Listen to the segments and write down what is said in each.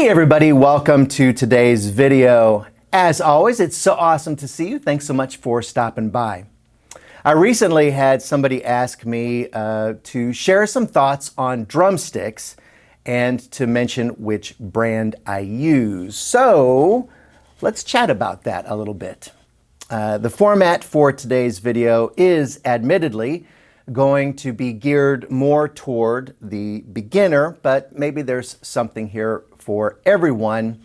Hey everybody, welcome to today's video. As always, it's so awesome to see you. Thanks so much for stopping by. I recently had somebody ask me to share some thoughts on drumsticks and to mention which brand I use. So let's chat about that a little bit. The format for today's video is admittedly going to be geared more toward the beginner, but maybe there's something here for everyone.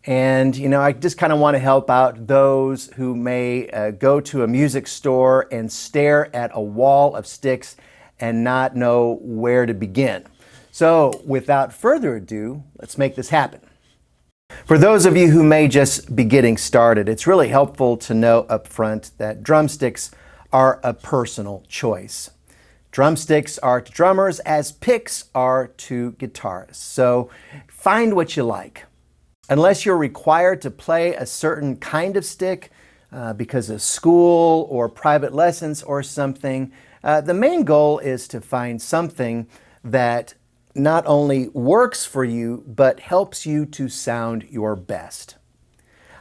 And I just kind of want to help out those who may go to a music store and stare at a wall of sticks and not know where to begin. So without further ado, let's make this happen. For those of you who may just be getting started, it's really helpful to know up front that drumsticks are a personal choice. Drumsticks are to drummers as picks are to guitarists. So find what you like. Unless you're required to play a certain kind of stick because of school or private lessons or something, the main goal is to find something that not only works for you, but helps you to sound your best.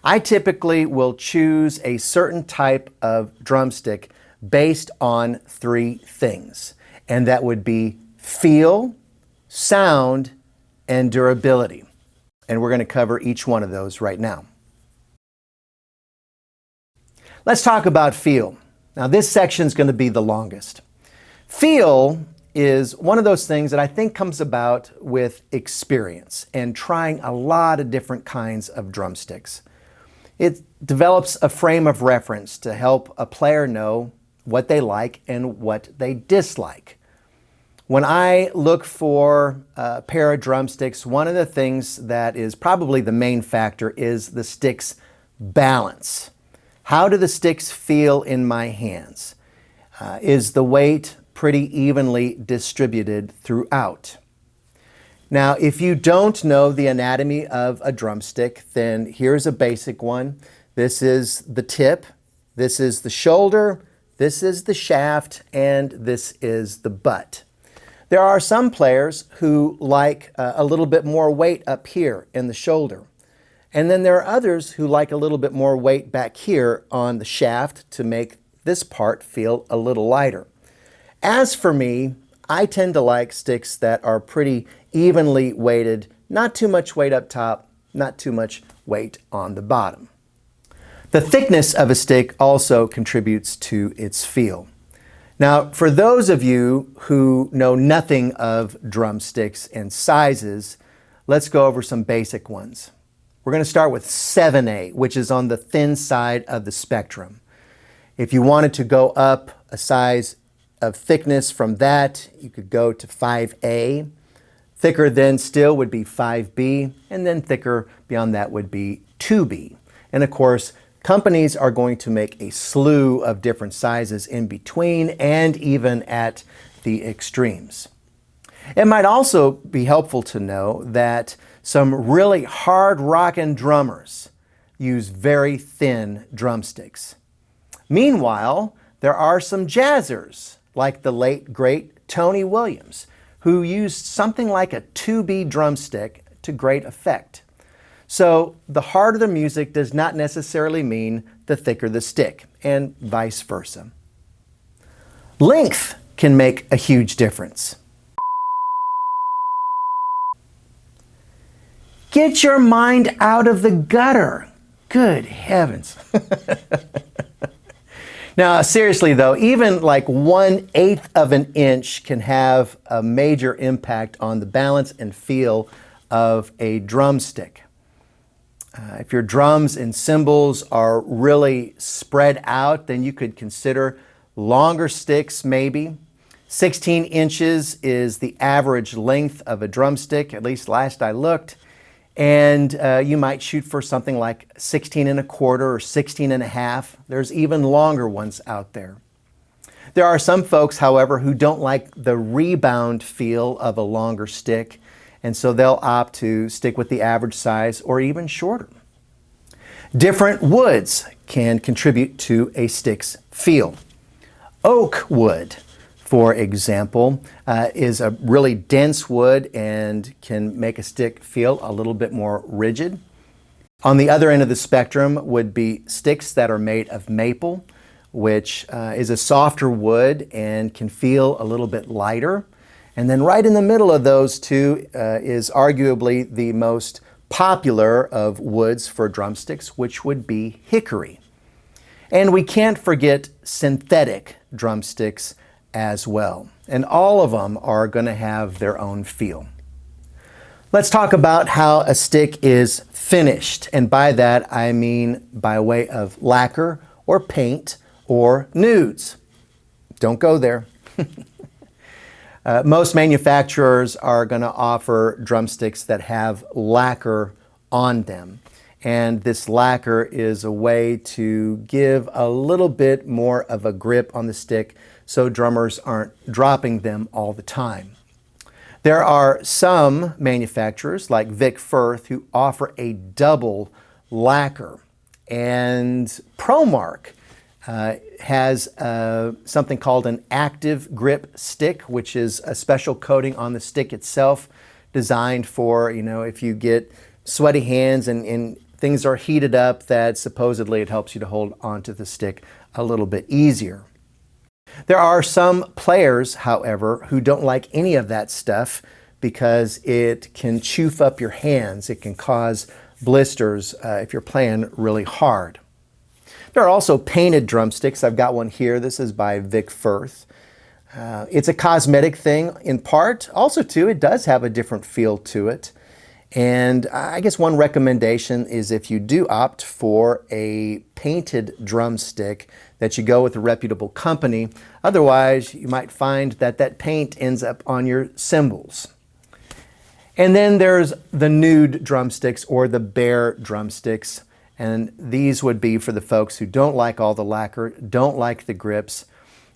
I typically will choose a certain type of drumstick based on three things, and that would be feel, sound, and durability. And we're going to cover each one of those right now. Let's talk about feel. Now this section is going to be the longest. Feel is one of those things that I think comes about with experience and trying a lot of different kinds of drumsticks. It develops a frame of reference to help a player know what they like and what they dislike. When I look for a pair of drumsticks, one of the things that is probably the main factor is the stick's balance. How do the sticks feel in my hands? Is the weight pretty evenly distributed throughout? Now, if you don't know the anatomy of a drumstick, then here's a basic one. This is the tip, this is the shoulder, this is the shaft, and this is the butt. There are some players who like a little bit more weight up here in the shoulder. And then there are others who like a little bit more weight back here on the shaft to make this part feel a little lighter. As for me, I tend to like sticks that are pretty evenly weighted, not too much weight up top, not too much weight on the bottom. The thickness of a stick also contributes to its feel. Now, for those of you who know nothing of drumsticks and sizes, let's go over some basic ones. We're going to start with 7A, which is on the thin side of the spectrum. If you wanted to go up a size of thickness from that, you could go to 5A. Thicker than still would be 5B, and then thicker beyond that would be 2B. And of course, companies are going to make a slew of different sizes in between and even at the extremes. It might also be helpful to know that some really hard rockin' drummers use very thin drumsticks. Meanwhile, there are some jazzers like the late great Tony Williams who used something like a 2B drumstick to great effect. So the harder the music does not necessarily mean the thicker the stick, and vice versa. Length can make a huge difference. Get your mind out of the gutter. Good heavens. Now, seriously though, even like 1/8 of an inch can have a major impact on the balance and feel of a drumstick. If your drums and cymbals are really spread out, then you could consider longer sticks maybe. 16 inches is the average length of a drumstick, at least last I looked. And you might shoot for something like 16¼ or 16½. There's even longer ones out there. There are some folks, however, who don't like the rebound feel of a longer stick, and so they'll opt to stick with the average size or even shorter. Different woods can contribute to a stick's feel. Oak wood for example, is a really dense wood and can make a stick feel a little bit more rigid. On the other end of the spectrum would be sticks that are made of maple, which is a softer wood and can feel a little bit lighter. And then right in the middle of those two is arguably the most popular of woods for drumsticks, which would be hickory. And we can't forget synthetic drumsticks as well. And all of them are going to have their own feel. Let's talk about how a stick is finished. And by that, I mean by way of lacquer or paint or nudes. Don't go there. Most manufacturers are going to offer drumsticks that have lacquer on them. And this lacquer is a way to give a little bit more of a grip on the stick so drummers aren't dropping them all the time. There are some manufacturers like Vic Firth who offer a double lacquer. And ProMark has something called an active grip stick, which is a special coating on the stick itself designed for, if you get sweaty hands and things are heated up, that supposedly it helps you to hold onto the stick a little bit easier. There are some players, however, who don't like any of that stuff because it can choof up your hands. It can cause blisters if you're playing really hard. There are also painted drumsticks. I've got one here. This is by Vic Firth. It's a cosmetic thing in part. Also, too, it does have a different feel to it. And I guess one recommendation is if you do opt for a painted drumstick that you go with a reputable company. Otherwise, you might find that that paint ends up on your cymbals. And then there's the nude drumsticks or the bare drumsticks. And these would be for the folks who don't like all the lacquer, don't like the grips.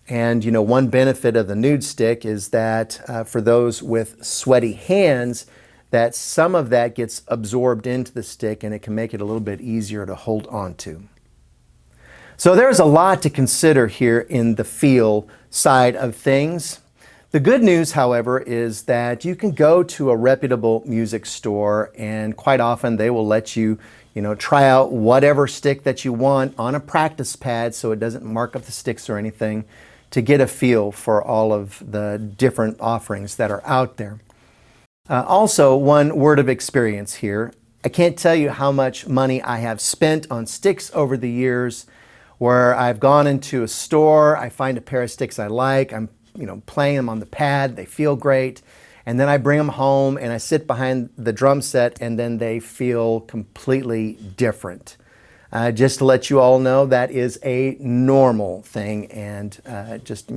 And one benefit of the nude stick is that for those with sweaty hands, that some of that gets absorbed into the stick and it can make it a little bit easier to hold on to. So there's a lot to consider here in the feel side of things. The good news, however, is that you can go to a reputable music store and quite often they will let you, try out whatever stick that you want on a practice pad so it doesn't mark up the sticks or anything, to get a feel for all of the different offerings that are out there. Also, one word of experience here. I can't tell you how much money I have spent on sticks over the years where I've gone into a store, I find a pair of sticks I like, I'm playing them on the pad, they feel great, and then I bring them home and I sit behind the drum set and then they feel completely different. Just to let you all know, that is a normal thing and just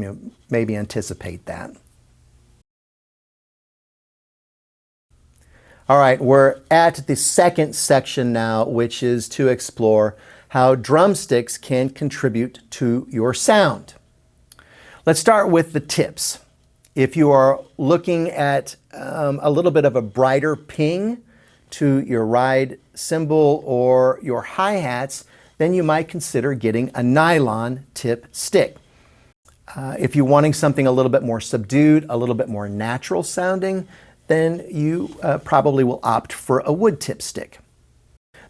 maybe anticipate that. All right, we're at the second section now, which is to explore how drumsticks can contribute to your sound. Let's start with the tips. If you are looking at a little bit of a brighter ping to your ride cymbal or your hi-hats, then you might consider getting a nylon tip stick. If you're wanting something a little bit more subdued, a little bit more natural sounding, then you probably will opt for a wood tip stick.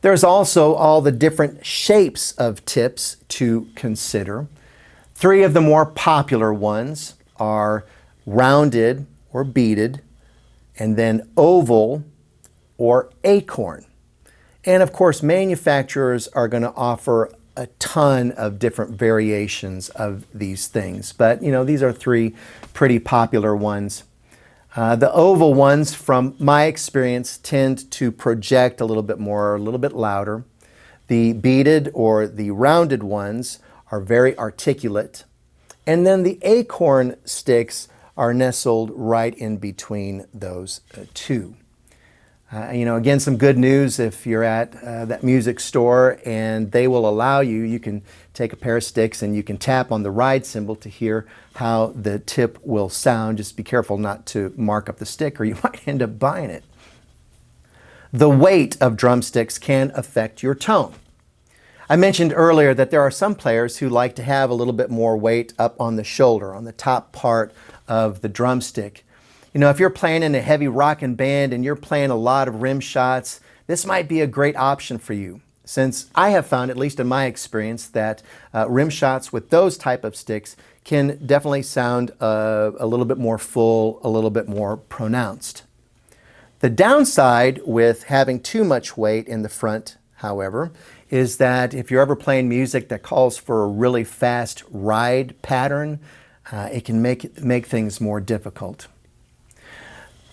There's also all the different shapes of tips to consider. 3 of the more popular ones are rounded or beaded, and then oval or acorn. And of course, manufacturers are going to offer a ton of different variations of these things. But these are 3 pretty popular ones. The oval ones, from my experience, tend to project a little bit more, a little bit louder. The beaded or the rounded ones are very articulate. And then the acorn sticks are nestled right in between those 2. Again, some good news if you're at that music store and they will allow you, you can take a pair of sticks and you can tap on the ride cymbal to hear how the tip will sound. Just be careful not to mark up the stick or you might end up buying it. The weight of drumsticks can affect your tone. I mentioned earlier that there are some players who like to have a little bit more weight up on the shoulder, on the top part of the drumstick. You know, if you're playing in a heavy rockin' band and you're playing a lot of rim shots, this might be a great option for you, since I have found, at least in my experience, that rim shots with those type of sticks can definitely sound a little bit more full, a little bit more pronounced. The downside with having too much weight in the front, however, is that if you're ever playing music that calls for a really fast ride pattern, it can make things more difficult.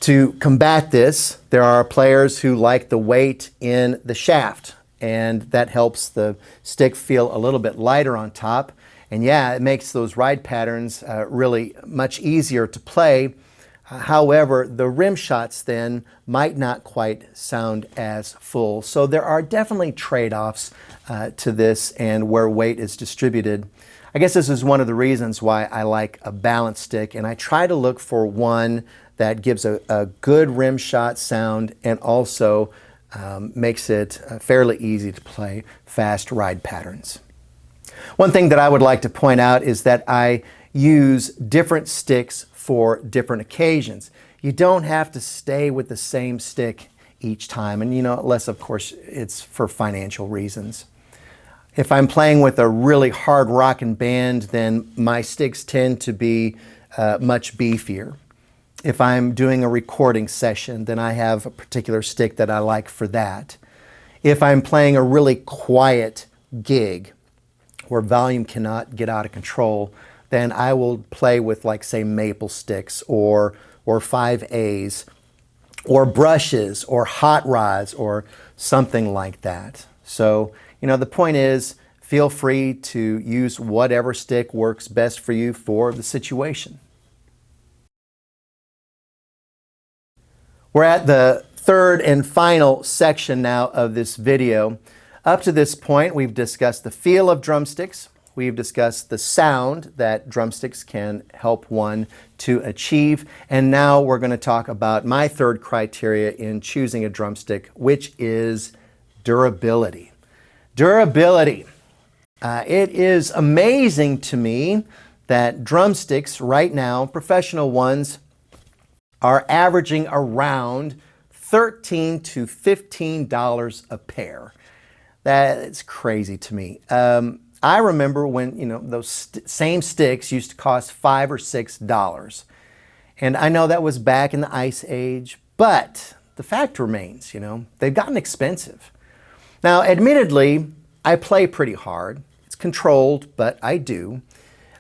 To combat this, there are players who like the weight in the shaft, and that helps the stick feel a little bit lighter on top. And yeah, it makes those ride patterns really much easier to play. However, the rim shots then might not quite sound as full. So there are definitely trade-offs to this and where weight is distributed. I guess this is one of the reasons why I like a balance stick, and I try to look for one that gives a good rim shot sound and also makes it fairly easy to play fast ride patterns. One thing that I would like to point out is that I use different sticks for different occasions. You don't have to stay with the same stick each time, and unless of course it's for financial reasons. If I'm playing with a really hard rockin' band, then my sticks tend to be much beefier. If I'm doing a recording session, then I have a particular stick that I like for that. If I'm playing a really quiet gig where volume cannot get out of control, then I will play with, like, say, maple sticks or 5As or brushes or hot rods or something like that. So, the point is, feel free to use whatever stick works best for you for the situation. We're at the third and final section now of this video. Up to this point, we've discussed the feel of drumsticks. We've discussed the sound that drumsticks can help one to achieve. And now we're going to talk about my third criteria in choosing a drumstick, which is durability. Durability. It is amazing to me that drumsticks right now, professional ones, are averaging around $13 to $15 a pair. That is crazy to me. I remember when, those same sticks used to cost $5 or $6. And I know that was back in the Ice Age, but the fact remains, they've gotten expensive. Now, admittedly, I play pretty hard. It's controlled, but I do.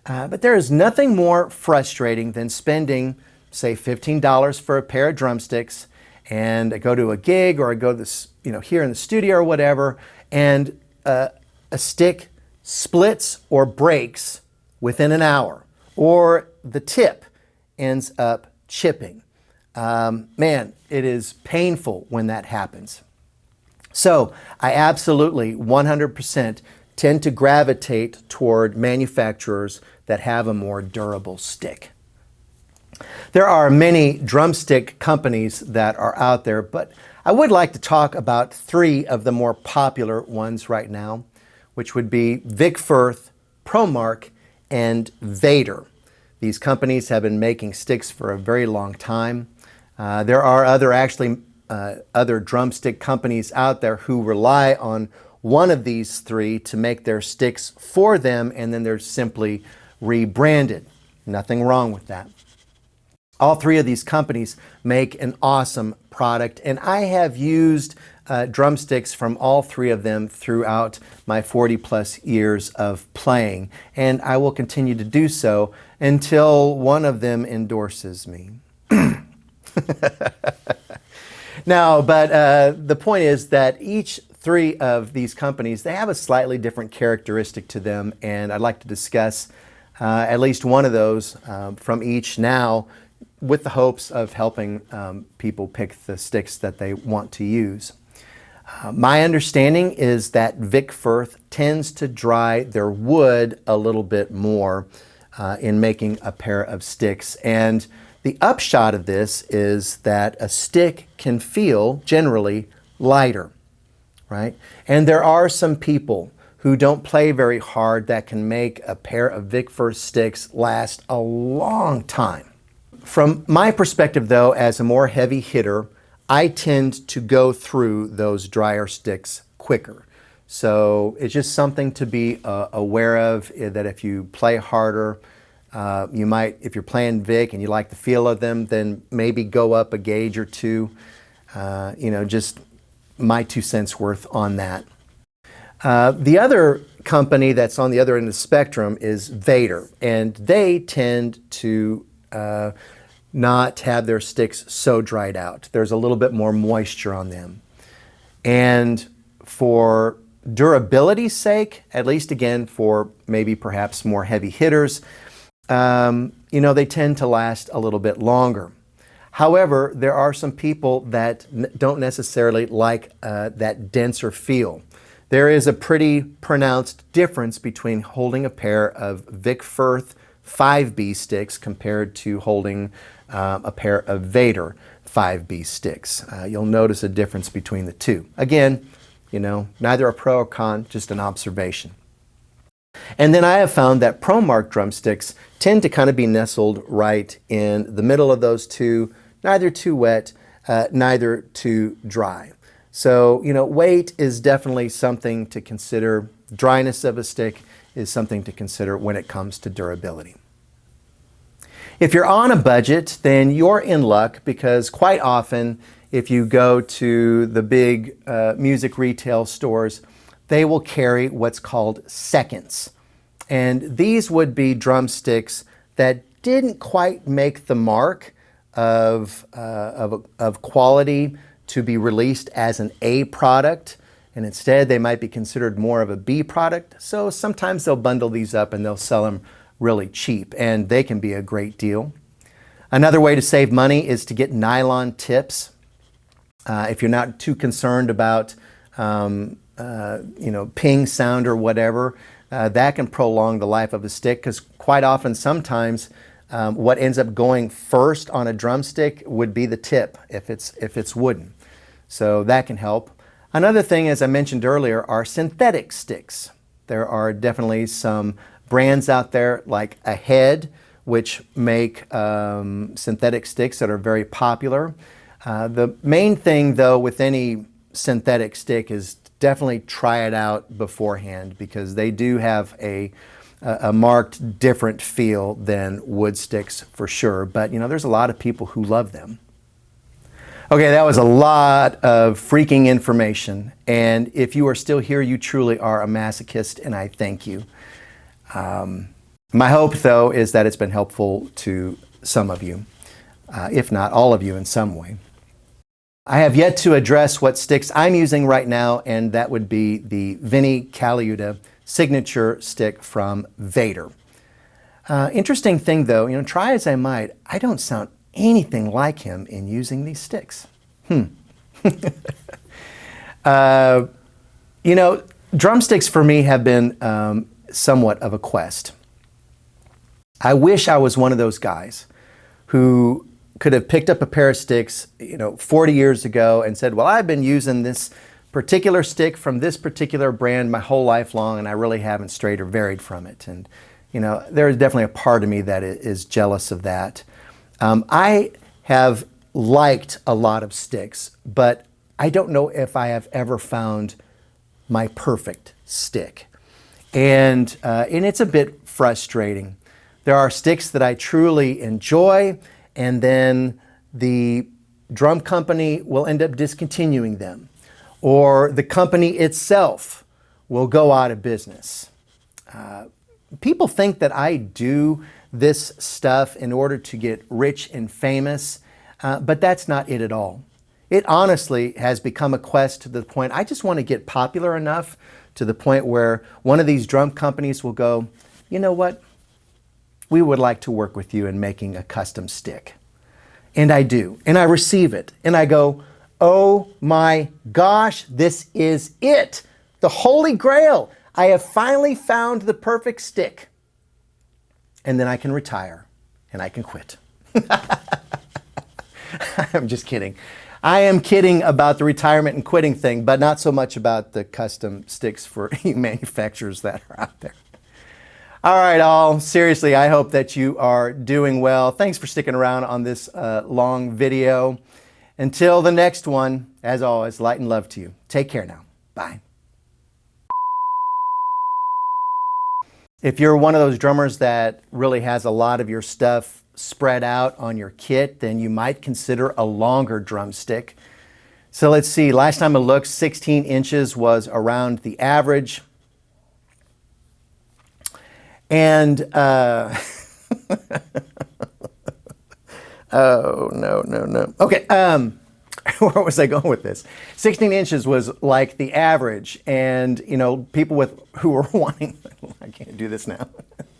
But there is nothing more frustrating than spending, say, $15 for a pair of drumsticks, and I go to a gig or I go to this, here in the studio or whatever, and a stick splits or breaks within an hour, or the tip ends up chipping. Man, it is painful when that happens. So I absolutely 100% tend to gravitate toward manufacturers that have a more durable stick. There are many drumstick companies that are out there, but I would like to talk about three of the more popular ones right now, which would be Vic Firth, ProMark, and Vader. These companies have been making sticks for a very long time. There are other drumstick companies out there who rely on one of these three to make their sticks for them, and then they're simply rebranded. Nothing wrong with that. All three of these companies make an awesome product, and I have used drumsticks from all three of them throughout my 40 plus years of playing, and I will continue to do so until one of them endorses me. No, but the point is that each three of these companies, they have a slightly different characteristic to them, and I'd like to discuss at least one of those from each now, with the hopes of helping people pick the sticks that they want to use. My understanding is that Vic Firth tends to dry their wood a little bit more in making a pair of sticks. And the upshot of this is that a stick can feel generally lighter, right? And there are some people who don't play very hard that can make a pair of Vic Firth sticks last a long time. From my perspective though, as a more heavy hitter, I tend to go through those drier sticks quicker. So it's just something to be aware of, that if you play harder, you might, if you're playing Vic and you like the feel of them, then maybe go up a gauge or two. Just my 2 cents worth on that. The other company that's on the other end of the spectrum is Vader, and they tend to not have their sticks so dried out. There's a little bit more moisture on them. And for durability's sake, at least again for maybe perhaps more heavy hitters, they tend to last a little bit longer. However, there are some people that don't necessarily like that denser feel. There is a pretty pronounced difference between holding a pair of Vic Firth 5B sticks compared to holding a pair of Vader 5B sticks. You'll notice a difference between the two. Again, neither a pro or con, just an observation. And then I have found that ProMark drumsticks tend to kind of be nestled right in the middle of those two, neither too wet, neither too dry. So, weight is definitely something to consider. Dryness of a stick is something to consider when it comes to durability. If you're on a budget, then you're in luck, because quite often if you go to the big music retail stores, they will carry what's called seconds. And these would be drumsticks that didn't quite make the mark of quality to be released as an A product, and instead they might be considered more of a B product. So sometimes they'll bundle these up and they'll sell them really cheap, and they can be a great deal. Another way to save money is to get nylon tips. If you're not too concerned about ping sound or whatever, that can prolong the life of a stick, because quite often sometimes what ends up going first on a drumstick would be the tip if it's wooden. So that can help. Another thing, as I mentioned earlier, are synthetic sticks. There are definitely some brands out there like Ahead, which make synthetic sticks that are very popular. The main thing though with any synthetic stick is definitely try it out beforehand, because they do have a marked different feel than wood sticks for sure. But there's a lot of people who love them. Okay, that was a lot of freaking information, and if you are still here, you truly are a masochist, and I thank you. My hope though is that it's been helpful to some of you, if not all of you in some way. I have yet to address what sticks I'm using right now, and that would be the Vinnie Colaiuta signature stick from Vader. Interesting thing though, try as I might, I don't sound anything like him in using these sticks. Drumsticks for me have been somewhat of a quest. I wish I was one of those guys who could have picked up a pair of sticks, 40 years ago and said, well, I've been using this particular stick from this particular brand my whole life long, and I really haven't strayed or varied from it. And, there's definitely a part of me that is jealous of that. I have liked a lot of sticks, but I don't know if I have ever found my perfect stick. And it's a bit frustrating. There are sticks that I truly enjoy, and then the drum company will end up discontinuing them, or the company itself will go out of business. People think that I do this stuff in order to get rich and famous, but that's not it at all. It honestly has become a quest to the point I just want to get popular enough to the point where one of these drum companies will go, you know what? We would like to work with you in making a custom stick. And I do, and I receive it, and I go, oh my gosh, this is it. The Holy Grail. I have finally found the perfect stick. And then I can retire and I can quit. I'm just kidding. I am kidding about the retirement and quitting thing, but not so much about the custom sticks for manufacturers that are out there. All right, all. Seriously, I hope that you are doing well. Thanks for sticking around on this long video. Until the next one, as always, light and love to you. Take care now. Bye. If you're one of those drummers that really has a lot of your stuff spread out on your kit, then you might consider a longer drumstick. So let's see, last time I looked, 16 inches was around the average. And, oh, no. Okay, where was I going with this? 16 inches was like the average, and, you know, people who were wanting, I can't do this now.